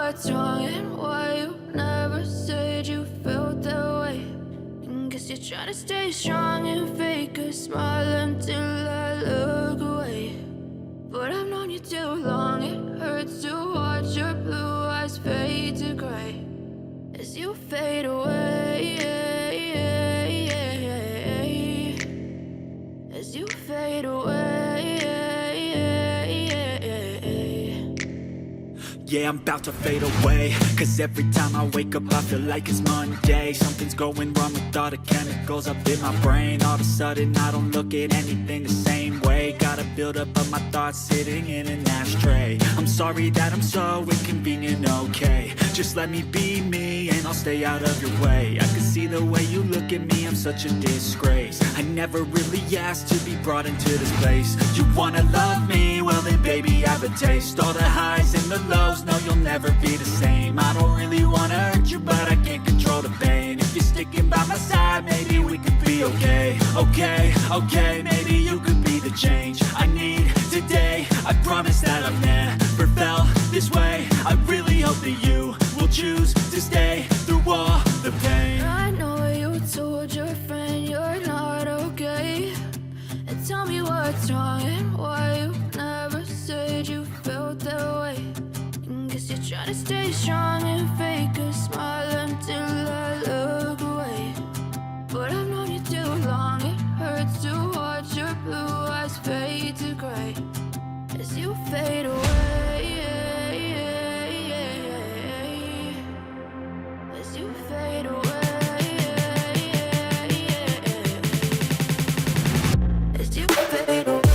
what's wrong and why you never said you felt that way. And guess you're trying to stay strong and fake a smile until I look away. But I've known you too long, it hurts to watch your blue eyes fade to gray as you fade away, as you fade away. Yeah, I'm about to fade away, cause every time I wake up I feel like it's Monday. Something's going wrong with all the chemicals up in my brain. All of a sudden I don't look at anything the same way. Got a buildup of my thoughts sitting in an ashtray. I'm sorry that I'm so inconvenient, okay. Just let me be me and I'll stay out of your way. I can see the way you look at me, I'm such a disgrace. I never really asked to be brought into this place. You wanna love me? Well then baby I have a taste. All the highs and the lows, no you'll never be the same. I don't really wanna hurt you but I can't control the pain. If you're sticking by my side maybe we could be okay. Okay, maybe you could be the change I need today. I promise that I've never felt this way. I really hope that you will choose to stay through all the pain. I know you told your friend you're not okay, and tell me what's wrong and why you never said you felt that way. And guess you're trying to stay strong and fake a smile until I look away. But I've known you too long, it hurts to watch your blue eyes fade to gray as you fade away, as you fade away, as you fade away.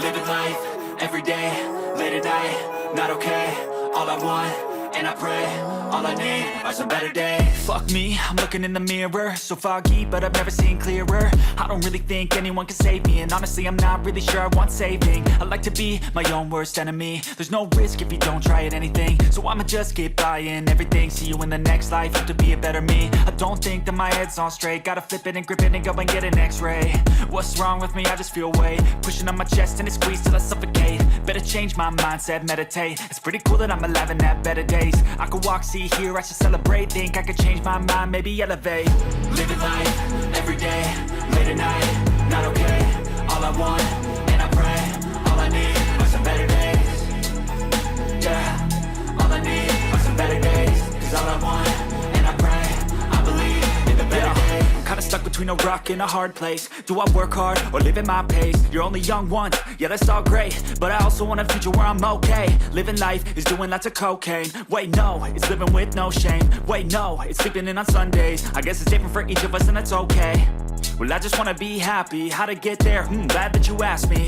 Living life, every day, late at night, not okay. All I want, and I pray, all I need are some better days. Fuck me, I'm looking in the mirror, so foggy, but I've never seen clearer. I don't really think anyone can save me, and honestly I'm not really sure I want saving. I like to be my own worst enemy. There's no risk if you don't try at anything, so I'ma just get buying everything. See you in the next life, hope to be a better me. I don't think that my head's on straight, gotta flip it and grip it and go and get an x-ray. What's wrong with me? I just feel weight pushing on my chest and it squeezes till I suffocate. Better change my mindset, meditate. It's pretty cool that I'm alive and have better days. I could walk, see be here, I should celebrate. Think I could change my mind, maybe elevate. Living life, every day, late at night, not okay. All I want, and I pray, all I need are some better days. Yeah, all I need are some better days. Cause all I want, and I pray, I believe in the better days. Kinda stuck between a rock and a hard place. Do I work hard or live at my pace? You're only young once, yeah that's all great, but I also want a future where I'm okay. Living life is doing lots of cocaine. Wait no, it's living with no shame. Wait no, it's sleeping in on Sundays. I guess it's different for each of us and that's okay. Well I just wanna be happy, how to get there? Glad that you asked me.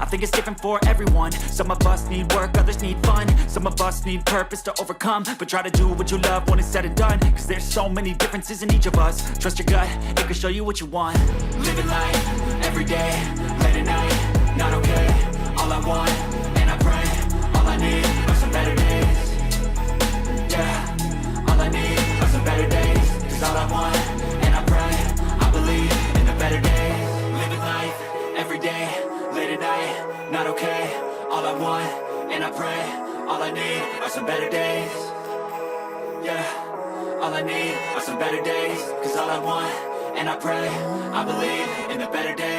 I think it's different for everyone. Some of us need work, others need fun. Some of us need purpose to overcome. But try to do what you love when it's said and done. Cause there's so many differences in each of us. Trust your gut, it can show you what you want. Living life, every day, late at night, not okay. All I want, and I pray, all I need are some better days. Yeah, all I need are some better days. Cause all I want, and I pray, I believe in the better days. Living life, every day, late at night, not okay. All I want, and I pray, all I need are some better days. Yeah, all I need are some better days. Cause all I want, and I pray, I believe in the better days.